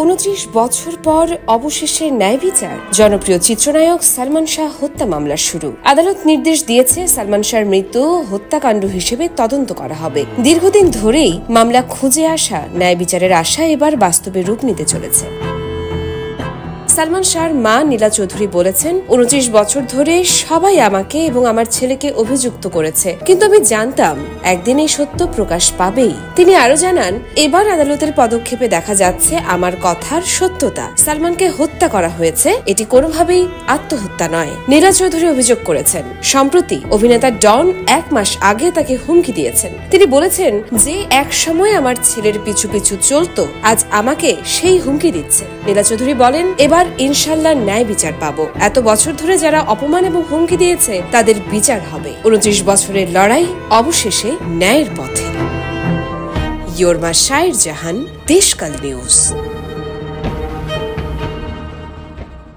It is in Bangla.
29 বছর পর অবশেষে ন্যায় বিচার। জনপ্রিয় চিত্রনায়ক সালমান শাহ হত্যা মামলা শুরু। আদালত নির্দেশ দিয়েছে সালমান শাহর মৃত্যু হত্যাকাণ্ড হিসেবে তদন্ত করা হবে। দীর্ঘদিন ধরেই মামলা খুঁজে আসা ন্যায় বিচারের আশা এবার বাস্তবে রূপ নিতে চলেছে। সালমান শাহর মা নীলা চৌধুরী বলেছেন, 29 বছর ধরে সবাই আমাকে এবং আমার ছেলেকে অভিযুক্ত করেছে, কিন্তু আমি জানতাম একদিন এই সত্য প্রকাশ পাবেই। তিনি আরো জানান, এবার আদালতের পদক্ষেপে দেখা যাচ্ছে আমার কথার সত্যতা। সালমানকে হত্যা করা হয়েছে, এটি কোনোভাবেই আত্মহত্যা নয়। নীলা চৌধুরী অভিযোগ করেছেন, সম্প্রতি অভিনেতা ডন 1 মাস আগে তাকে হুমকি দিয়েছেন। তিনি বলেছেন যে এক সময় আমার ছেলের পিছু পিছু চলতো, আজ আমাকে সেই হুমকি দিচ্ছে। নীলা চৌধুরী বলেন, এবার ইনশাল্লাহ ন্যায় বিচার পাবো। এত বছর ধরে যারা অপমান এবং হুমকি দিয়েছে তাদের বিচার হবে। 29 বছরের লড়াই অবশেষে ন্যায়ের পথে। ইয়োরমা শায়ের জাহান, দেশকাল নিউজ।